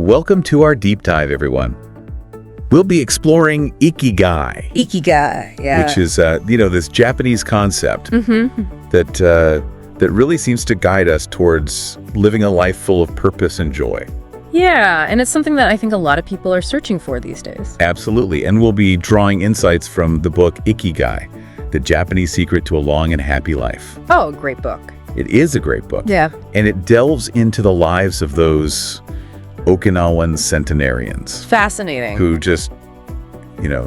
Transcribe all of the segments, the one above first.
Welcome to our deep dive, everyone. We'll be exploring Ikigai. Ikigai, yeah. Which is, this Japanese concept that really seems to guide us towards living a life full of purpose and joy. Yeah, and it's something that I think a lot of people are searching for these days. Absolutely, and we'll be drawing insights from the book Ikigai, The Japanese Secret to a Long and Happy Life. Oh, great book. It is a great book. Yeah. And it delves into the lives of those Okinawan centenarians. Fascinating. Who just,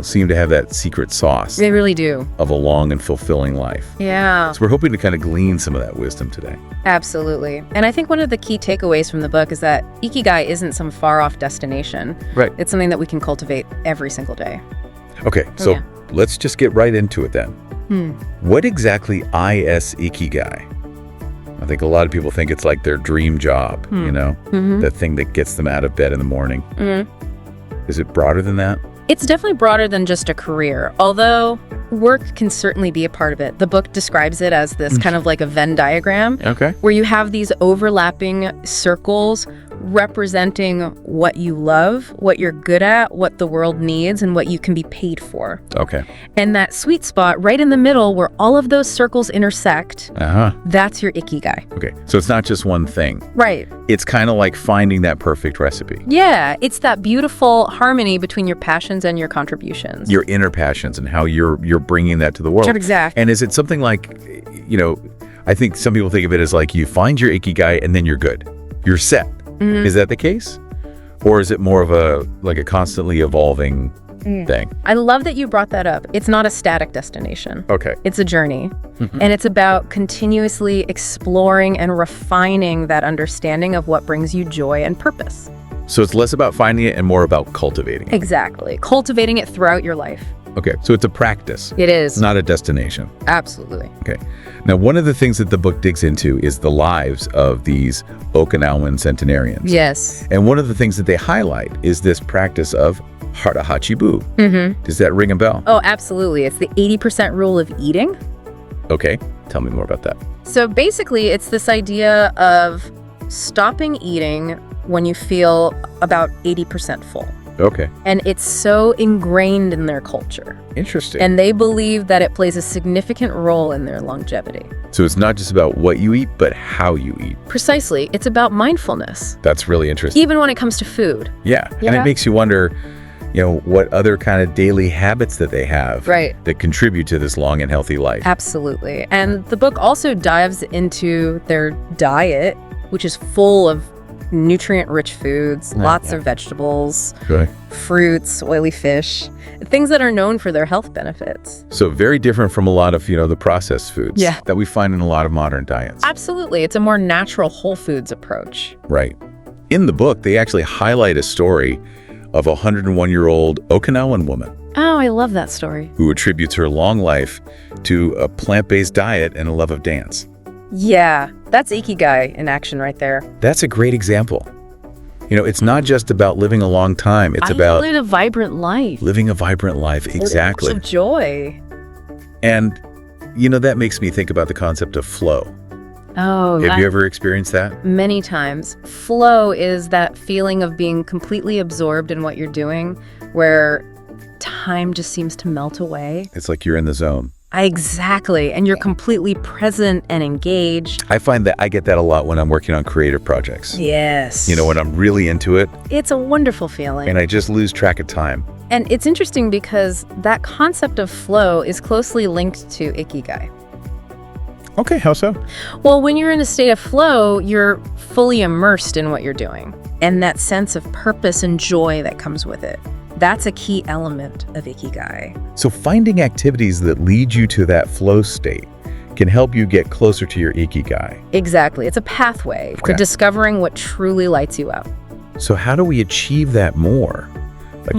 seem to have that secret sauce. They really do. Of a long and fulfilling life. Yeah. So we're hoping to kind of glean some of that wisdom today. Absolutely. And I think one of the key takeaways from the book is that Ikigai isn't some far-off destination. Right. It's something that we can cultivate every single day. Okay, so let's just get right into it then. What exactly is Ikigai? I think a lot of people think it's like their dream job, the thing that gets them out of bed in the morning. Is it broader than that? It's definitely broader than just a career, although work can certainly be a part of it. The book describes it as this kind of like a Venn diagram, where you have these overlapping circles representing what you love, what you're good at, what the world needs, and what you can be paid for. Okay. And that sweet spot right in the middle where all of those circles intersect, that's your Ikigai. Okay, so it's not just one thing. Right. It's kind of like finding that perfect recipe. Yeah, it's that beautiful harmony between your passions and your contributions. Your inner passions and how you're bringing that to the world. Exactly. And is it something like, I think some people think of it as like you find your Ikigai and then you're good. You're set. Is that the case? Or is it more of a constantly evolving thing? I love that you brought that up. It's not a static destination. Okay. It's a journey. And it's about continuously exploring and refining that understanding of what brings you joy and purpose. So it's less about finding it and more about cultivating it. Exactly. Cultivating it throughout your life. Okay, so it's a practice. It is. Not a destination. Absolutely. Okay. Now, one of the things that the book digs into is the lives of these Okinawan centenarians. Yes. And one of the things that they highlight is this practice of hara hachibu. Does that ring a bell? Oh, absolutely. It's the 80% rule of eating. Okay. Tell me more about that. So basically, it's this idea of stopping eating when you feel about 80% full. Okay. And it's so ingrained in their culture. Interesting. And they believe that it plays a significant role in their longevity. So it's not just about what you eat, but how you eat. Precisely. It's about mindfulness. That's really interesting. Even when it comes to food. Yeah. And it makes you wonder, what other kind of daily habits that they have that contribute to this long and healthy life. Absolutely. And the book also dives into their diet, which is full of nutrient-rich foods, lots of vegetables, fruits, oily fish, things that are known for their health benefits. So very different from a lot of, the processed foods that we find in a lot of modern diets. Absolutely. It's a more natural whole foods approach. Right. In the book, they actually highlight a story of a 101-year-old Okinawan woman. Oh, I love that story. Who attributes her long life to a plant-based diet and a love of dance. Yeah, that's Ikigai in action right there. That's a great example. It's not just about living a long time. It's about living a vibrant life. Living a vibrant life, exactly. Full of joy. And, that makes me think about the concept of flow. Oh, have you ever experienced that? Many times. Flow is that feeling of being completely absorbed in what you're doing, where time just seems to melt away. It's like you're in the zone. Exactly. And you're completely present and engaged. I find that I get that a lot when I'm working on creative projects. Yes. When I'm really into it. It's a wonderful feeling. And I just lose track of time. And it's interesting because that concept of flow is closely linked to Ikigai. Okay, how so? Well, when you're in a state of flow, you're fully immersed in what you're doing. And that sense of purpose and joy that comes with it. That's a key element of Ikigai. So finding activities that lead you to that flow state can help you get closer to your Ikigai. Exactly. It's a pathway to discovering what truly lights you up. So how do we achieve that more?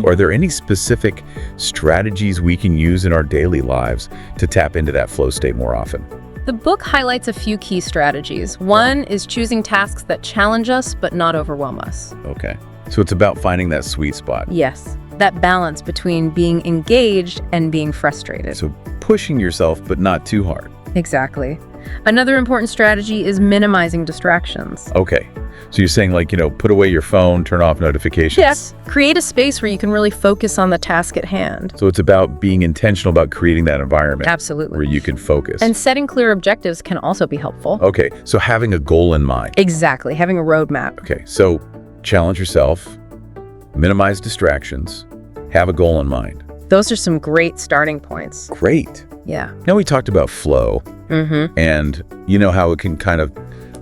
Are there any specific strategies we can use in our daily lives to tap into that flow state more often? The book highlights a few key strategies. One is choosing tasks that challenge us but not overwhelm us. Okay. So it's about finding that sweet spot. Yes. That balance between being engaged and being frustrated. So pushing yourself, but not too hard. Exactly. Another important strategy is minimizing distractions. Okay. So you're saying, like, put away your phone, turn off notifications. Yes. Create a space where you can really focus on the task at hand. So it's about being intentional about creating that environment. Absolutely. Where you can focus. And setting clear objectives can also be helpful. Okay, so having a goal in mind. Exactly. Having a roadmap. Okay, so challenge yourself, minimize distractions, have a goal in mind. Those are some great starting points. Great. Yeah. Now we talked about flow, and how it can kind of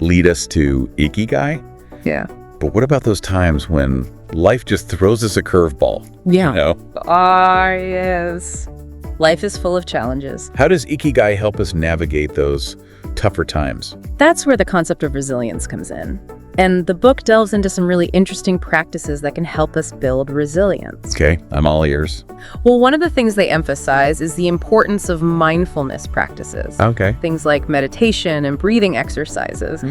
lead us to ikigai. Yeah. But what about those times when life just throws us a curveball? Yeah. Yes. Life is full of challenges. How does ikigai help us navigate those tougher times? That's where the concept of resilience comes in. And the book delves into some really interesting practices that can help us build resilience. Okay, I'm all ears. Well, one of the things they emphasize is the importance of mindfulness practices. Okay. Things like meditation and breathing exercises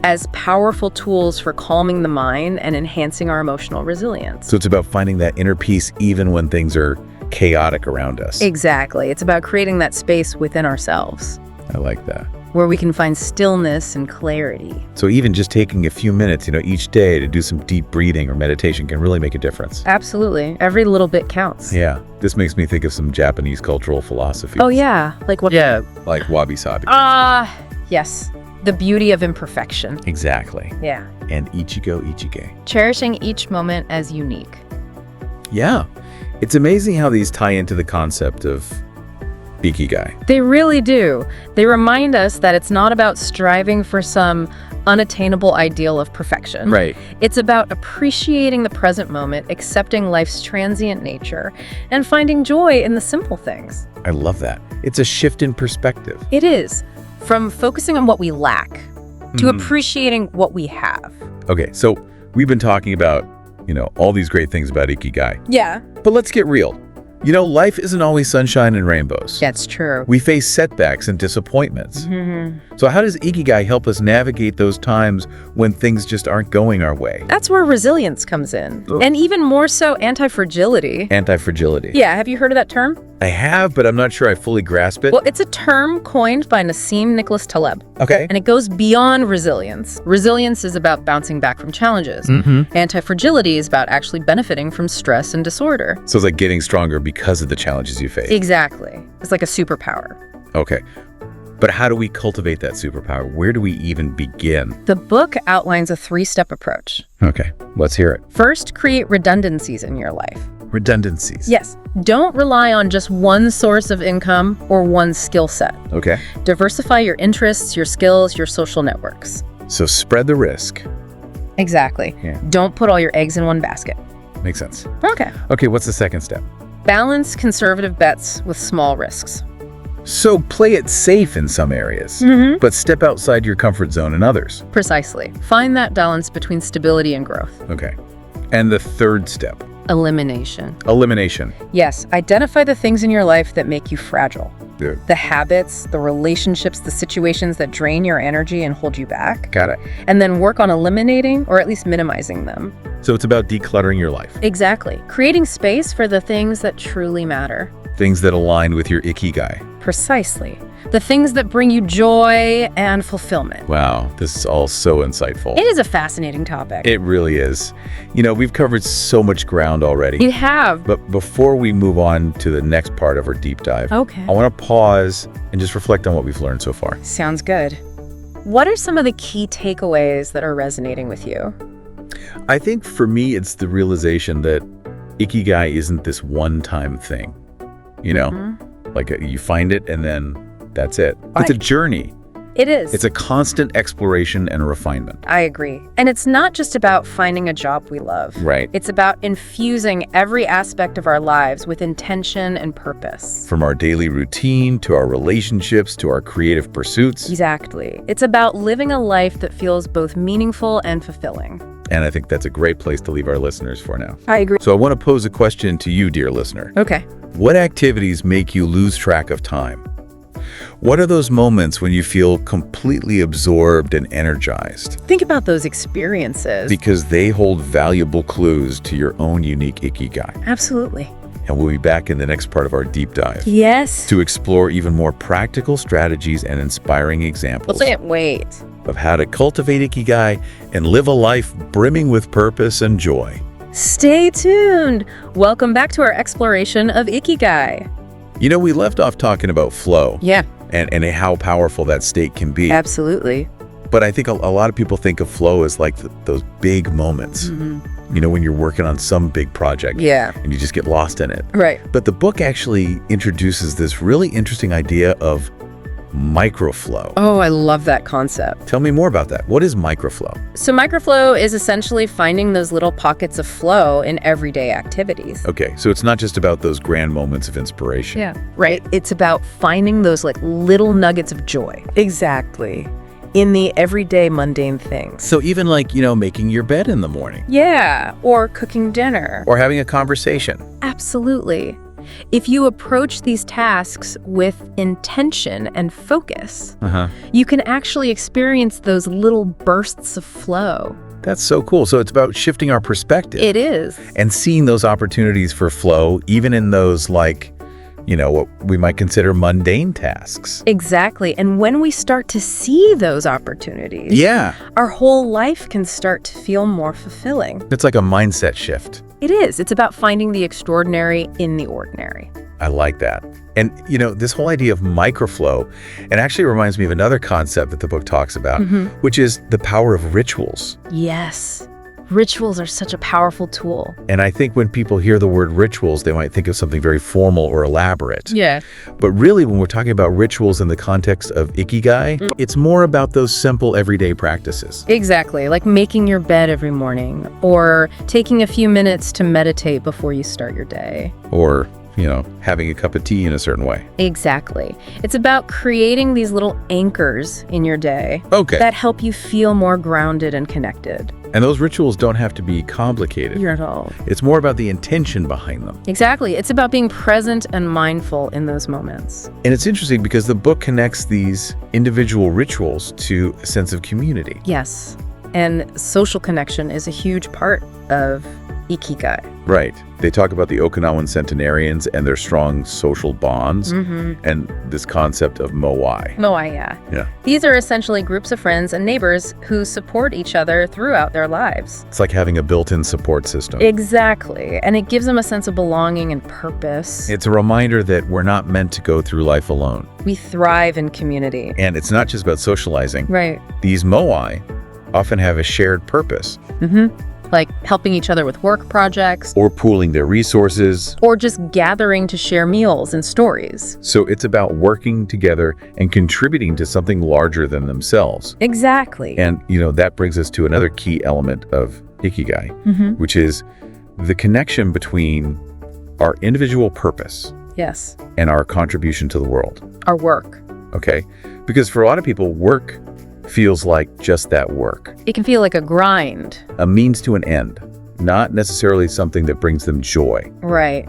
as powerful tools for calming the mind and enhancing our emotional resilience. So it's about finding that inner peace even when things are chaotic around us. Exactly. It's about creating that space within ourselves I like that. where we can find stillness and clarity. So even just taking a few minutes, each day to do some deep breathing or meditation can really make a difference. Absolutely. Every little bit counts. Yeah. This makes me think of some Japanese cultural philosophy. Oh, yeah. Like what? Yeah, like wabi-sabi. Yes. The beauty of imperfection. Exactly. Yeah. And ichigo ichige. Cherishing each moment as unique. Yeah. It's amazing how these tie into the concept of ikigai. They really do. They remind us that it's not about striving for some unattainable ideal of perfection. Right. It's about appreciating the present moment, accepting life's transient nature, and finding joy in the simple things. I love that. It's a shift in perspective. It is. From focusing on what we lack to appreciating what we have. Okay, so we've been talking about, all these great things about ikigai. Yeah. But let's get real. Life isn't always sunshine and rainbows. That's true. We face setbacks and disappointments. So how does ikigai help us navigate those times when things just aren't going our way? That's where resilience comes in. Oh. And even more so, anti-fragility. Anti-fragility. Yeah, have you heard of that term? I have, but I'm not sure I fully grasp it. Well, it's a term coined by Nassim Nicholas Taleb. Okay. And it goes beyond resilience. Resilience is about bouncing back from challenges. Anti-fragility is about actually benefiting from stress and disorder. So it's like getting stronger because of the challenges you face. Exactly. It's like a superpower. Okay. But how do we cultivate that superpower? Where do we even begin? The book outlines a 3-step approach. Okay, let's hear it. First, create redundancies in your life. Redundancies. Yes. Don't rely on just one source of income or one skill set. Okay. Diversify your interests, your skills, your social networks. So spread the risk. Exactly. Yeah. Don't put all your eggs in one basket. Makes sense. Okay. Okay, what's the second step? Balance conservative bets with small risks. So play it safe in some areas, but step outside your comfort zone in others. Precisely. Find that balance between stability and growth. Okay. And the third step? Elimination. Elimination. Yes. Identify the things in your life that make you fragile. Yeah. The habits, the relationships, the situations that drain your energy and hold you back. Got it. And then work on eliminating or at least minimizing them. So it's about decluttering your life. Exactly. Creating space for the things that truly matter. Things that align with your ikigai. Precisely. The things that bring you joy and fulfillment. Wow, this is all so insightful. It is a fascinating topic. It really is. We've covered so much ground already. You have. But before we move on to the next part of our deep dive, Okay. I want to pause and just reflect on what we've learned so far. Sounds good. What are some of the key takeaways that are resonating with you? I think for me, it's the realization that ikigai isn't this one-time thing. Like you find it and then that's it. It's a journey. It is. It's a constant exploration and refinement. I agree. And it's not just about finding a job we love. Right. It's about infusing every aspect of our lives with intention and purpose. From our daily routine to our relationships to our creative pursuits. Exactly. It's about living a life that feels both meaningful and fulfilling. And I think that's a great place to leave our listeners for now. I agree. So I want to pose a question to you, dear listener. Okay. What activities make you lose track of time? What are those moments when you feel completely absorbed and energized? Think about those experiences. Because they hold valuable clues to your own unique ikigai. Absolutely. And we'll be back in the next part of our deep dive Yes. to explore even more practical strategies and inspiring examples. Wait. of how to cultivate Ikigai and live a life brimming with purpose and joy. Stay tuned! Welcome back to our exploration of Ikigai. You know, we left off talking about flow. Yeah. And how powerful that state can be. Absolutely. But I think a lot of people think of flow as like those big moments. You know, when you're working on some big project. Yeah. And you just get lost in it. Right. But the book actually introduces this really interesting idea of microflow. Oh, I love that concept. Tell me more about that. What is microflow? So microflow is essentially finding those little pockets of flow in everyday activities. Okay, so it's not just about those grand moments of inspiration. Yeah. Right. It's about finding those like little nuggets of joy. Exactly. In the everyday mundane things. So even like, you know, making your bed in the morning. Yeah. Or cooking dinner. Or having a conversation. Absolutely. If you approach these tasks with intention and focus, you can actually experience those little bursts of flow. That's so cool. So it's about shifting our perspective. It is. And seeing those opportunities for flow, even in those like, you know, what we might consider mundane tasks. Exactly. And when we start to see those opportunities, our whole life can start to feel more fulfilling. It's like a mindset shift. It is. It's about finding the extraordinary in the ordinary. I like that. And, you know, this whole idea of microflow, it actually reminds me of another concept that the book talks about, which is the power of rituals. Yes. Rituals are such a powerful tool. And I think when people hear the word rituals, they might think of something very formal or elaborate. Yeah. But really, when we're talking about rituals in the context of Ikigai, it's more about those simple everyday practices. Exactly. Like making your bed every morning or taking a few minutes to meditate before you start your day. Or, you know, having a cup of tea in a certain way. Exactly. It's about creating these little anchors in your day that help you feel more grounded and connected. And those rituals don't have to be complicated. At all. It's more about the intention behind them. Exactly. It's about being present and mindful in those moments. And it's interesting because the book connects these individual rituals to a sense of community. Yes. And social connection is a huge part of Ikigai. Right. They talk about the Okinawan centenarians and their strong social bonds and this concept of moai. Moai, yeah. These are essentially groups of friends and neighbors who support each other throughout their lives. It's like having a built-in support system. Exactly. And it gives them a sense of belonging and purpose. It's a reminder that we're not meant to go through life alone. We thrive in community. And it's not just about socializing. Right. These moai often have a shared purpose. Like helping each other with work projects. Or pooling their resources. Or just gathering to share meals and stories. So it's about working together and contributing to something larger than themselves. Exactly. And, you know, that brings us to another key element of Ikigai, which is the connection between our individual purpose. Yes. And our contribution to the world. Our work. Okay? Because for a lot of people, work feels like just that work. It can feel like a grind. A means to an end, not necessarily something that brings them joy. Right.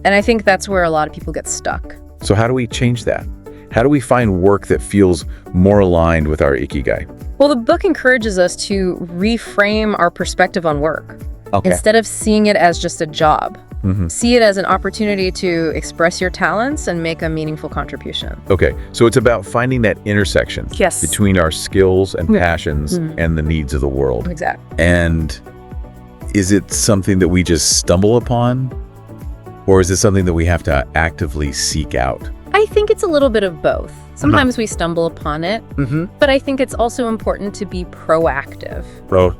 And I think that's where a lot of people get stuck. So how do we change that? How do we find work that feels more aligned with our Ikigai? Well, the book encourages us to reframe our perspective on work. Instead of seeing it as just a job, see it as an opportunity to express your talents and make a meaningful contribution. Okay, so it's about finding that intersection between our skills and passions and the needs of the world. Exactly. And is it something that we just stumble upon? Or is it something that we have to actively seek out? I think it's a little bit of both. Sometimes we stumble upon it, but I think it's also important to be proactive,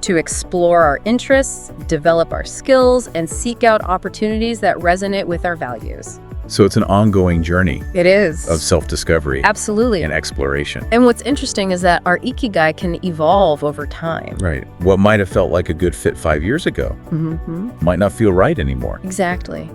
to explore our interests, develop our skills, and seek out opportunities that resonate with our values. So it's an ongoing journey. It is. Of self-discovery. Absolutely. And exploration. And what's interesting is that our Ikigai can evolve over time. Right. What might have felt like a good fit 5 years ago might not feel right anymore. Exactly.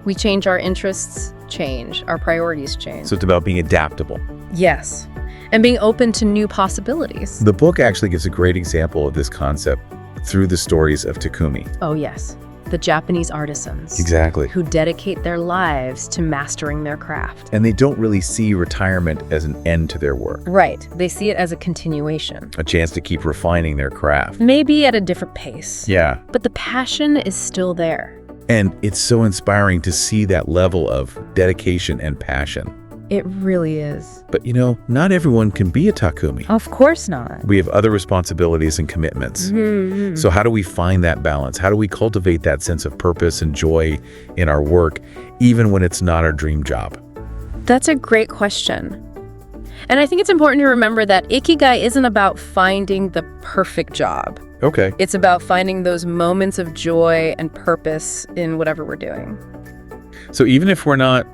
We change, our interests change, our priorities change. So it's about being adaptable. Yes. And being open to new possibilities. The book actually gives a great example of this concept through the stories of Takumi. Oh, yes. The Japanese artisans. Exactly. Who dedicate their lives to mastering their craft. And they don't really see retirement as an end to their work. Right. They see it as a continuation. A chance to keep refining their craft. Maybe at a different pace. Yeah. But the passion is still there. And it's so inspiring to see that level of dedication and passion. It really is. But not everyone can be a Takumi. Of course not. We have other responsibilities and commitments. So how do we find that balance? How do we cultivate that sense of purpose and joy in our work, even when it's not our dream job? That's a great question. And I think it's important to remember that Ikigai isn't about finding the perfect job. Okay. It's about finding those moments of joy and purpose in whatever we're doing. So even if we're not,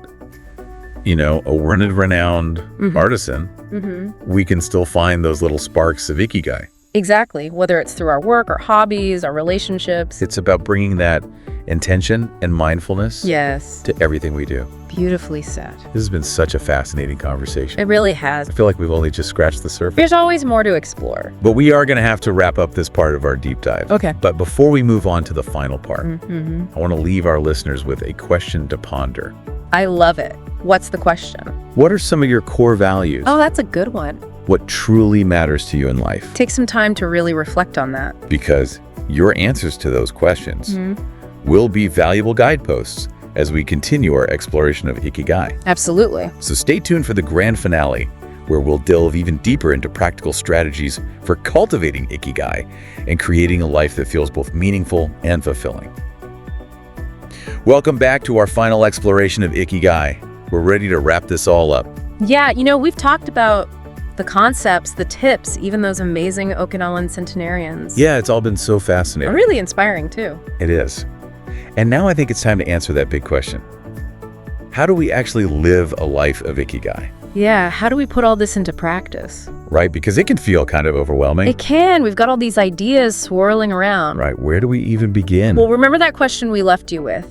a renowned artisan, we can still find those little sparks of Ikigai. Exactly. Whether it's through our work, our hobbies, our relationships. It's about bringing that intention and mindfulness Yes. to everything we do. Beautifully said. This has been such a fascinating conversation. It really has. I feel like we've only just scratched the surface. There's always more to explore. But we are going to have to wrap up this part of our deep dive. Okay. But before we move on to the final part, I want to leave our listeners with a question to ponder. I love it. What's the question? What are some of your core values? Oh, that's a good one. What truly matters to you in life? Take some time to really reflect on that. Because your answers to those questions will be valuable guideposts as we continue our exploration of Ikigai. Absolutely. So stay tuned for the grand finale, where we'll delve even deeper into practical strategies for cultivating Ikigai and creating a life that feels both meaningful and fulfilling. Welcome back to our final exploration of Ikigai. We're ready to wrap this all up. Yeah, we've talked about the concepts, the tips, even those amazing Okinawan centenarians. Yeah, it's all been so fascinating. Really inspiring, too. It is. And now I think it's time to answer that big question. How do we actually live a life of Ikigai? Yeah, how do we put all this into practice? Right, because it can feel kind of overwhelming. It can. We've got all these ideas swirling around. Right, where do we even begin? Well, remember that question we left you with?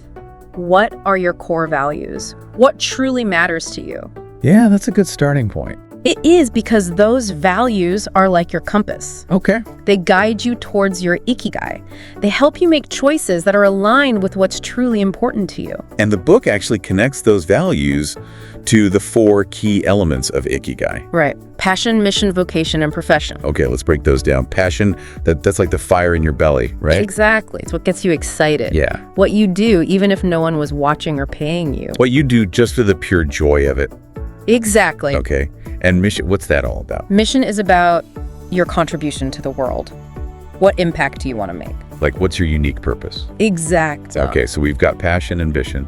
What are your core values? What truly matters to you? Yeah, that's a good starting point. It is, because those values are like your compass. Okay. They guide you towards your Ikigai. They help you make choices that are aligned with what's truly important to you. And the book actually connects those values to the 4 key elements of Ikigai. Right. Passion, mission, vocation, and profession. Okay, let's break those down. Passion, that's like the fire in your belly, right? Exactly. It's what gets you excited. Yeah. What you do, even if no one was watching or paying you. What you do just for the pure joy of it. Exactly. Okay. And mission, what's that all about? Mission is about your contribution to the world. What impact do you want to make? Like, what's your unique purpose? Exact. Okay, so we've got passion and mission.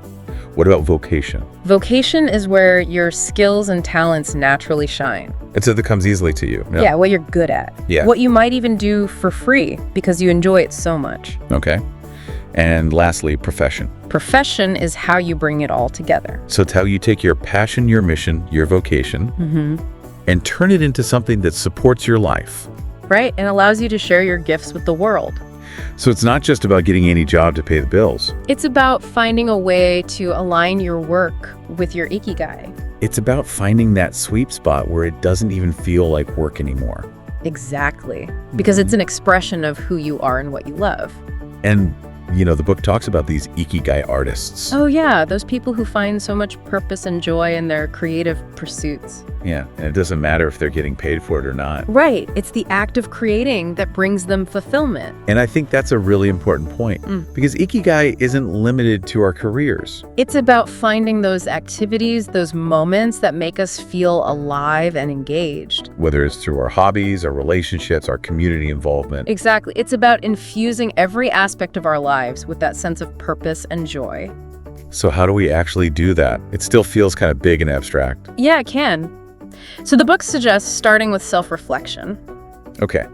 What about vocation? Vocation is where your skills and talents naturally shine. It's something that comes easily to you. Yeah, what you're good at. Yeah. What you might even do for free because you enjoy it so much. Okay. And lastly, profession. Profession is how you bring it all together. So it's how you take your passion, your mission, your vocation, and turn it into something that supports your life. Right, and allows you to share your gifts with the world. So it's not just about getting any job to pay the bills. It's about finding a way to align your work with your Ikigai. It's about finding that sweet spot where it doesn't even feel like work anymore. Exactly, because it's an expression of who you are and what you love. And the book talks about these Ikigai artists. Oh yeah, those people who find so much purpose and joy in their creative pursuits. Yeah, and it doesn't matter if they're getting paid for it or not. Right, it's the act of creating that brings them fulfillment. And I think that's a really important point, because Ikigai isn't limited to our careers. It's about finding those activities, those moments that make us feel alive and engaged. Whether it's through our hobbies, our relationships, our community involvement. Exactly, it's about infusing every aspect of our lives with that sense of purpose and joy. So how do we actually do that? It still feels kind of big and abstract. Yeah, it can. So the book suggests starting with self-reflection. Okay,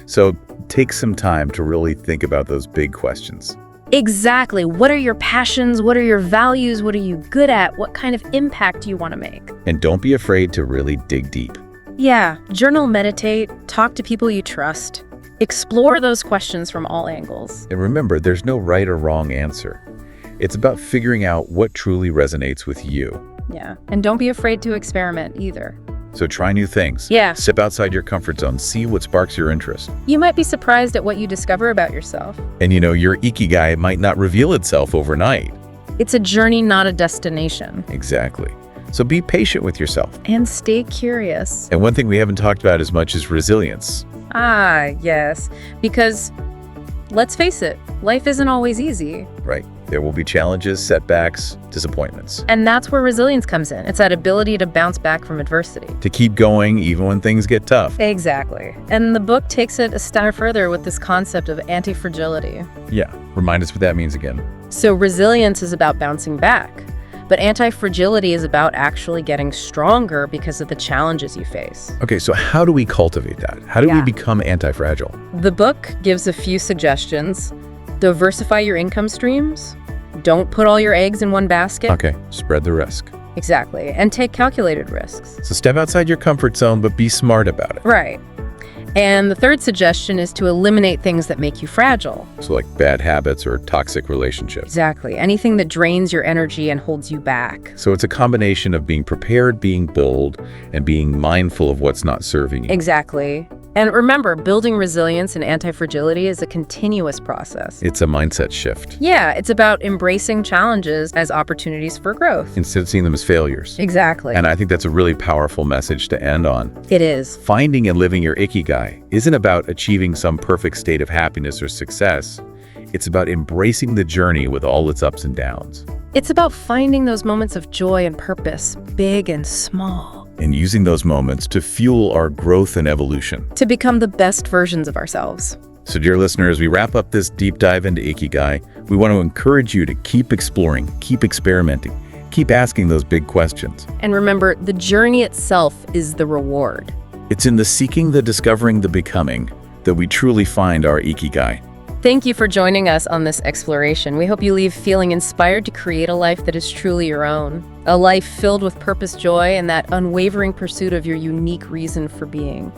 so take some time to really think about those big questions. Exactly. What are your passions? What are your values? What are you good at? What kind of impact do you want to make? And don't be afraid to really dig deep. Yeah, journal, meditate, talk to people you trust. Explore those questions from all angles. And remember, there's no right or wrong answer. It's about figuring out what truly resonates with you. Yeah, and don't be afraid to experiment either. So try new things. Yeah. Step outside your comfort zone. See what sparks your interest. You might be surprised at what you discover about yourself. And your Ikigai might not reveal itself overnight. It's a journey, not a destination. Exactly. So be patient with yourself. And stay curious. And one thing we haven't talked about as much is resilience. Ah, yes. Because, let's face it, life isn't always easy. Right. There will be challenges, setbacks, disappointments. And that's where resilience comes in. It's that ability to bounce back from adversity. To keep going even when things get tough. Exactly. And the book takes it a step further with this concept of anti-fragility. Yeah, remind us what that means again. So resilience is about bouncing back, but anti-fragility is about actually getting stronger because of the challenges you face. Okay, so how do we cultivate that? How do we become anti-fragile? The book gives a few suggestions. Diversify your income streams. Don't put all your eggs in one basket. Okay, spread the risk. Exactly. And take calculated risks. So step outside your comfort zone, but be smart about it. Right. And the third suggestion is to eliminate things that make you fragile. So like bad habits or toxic relationships. Exactly. Anything that drains your energy and holds you back. So it's a combination of being prepared, being bold, and being mindful of what's not serving you. Exactly. And remember, building resilience and anti-fragility is a continuous process. It's a mindset shift. Yeah, it's about embracing challenges as opportunities for growth. Instead of seeing them as failures. Exactly. And I think that's a really powerful message to end on. It is. Finding and living your ikigai isn't about achieving some perfect state of happiness or success. It's about embracing the journey with all its ups and downs. It's about finding those moments of joy and purpose, big and small. And using those moments to fuel our growth and evolution. To become the best versions of ourselves. So dear listener, as we wrap up this deep dive into Ikigai, we want to encourage you to keep exploring, keep experimenting, keep asking those big questions. And remember, the journey itself is the reward. It's in the seeking, the discovering, the becoming that we truly find our Ikigai. Thank you for joining us on this exploration. We hope you leave feeling inspired to create a life that is truly your own. A life filled with purpose, joy, and that unwavering pursuit of your unique reason for being.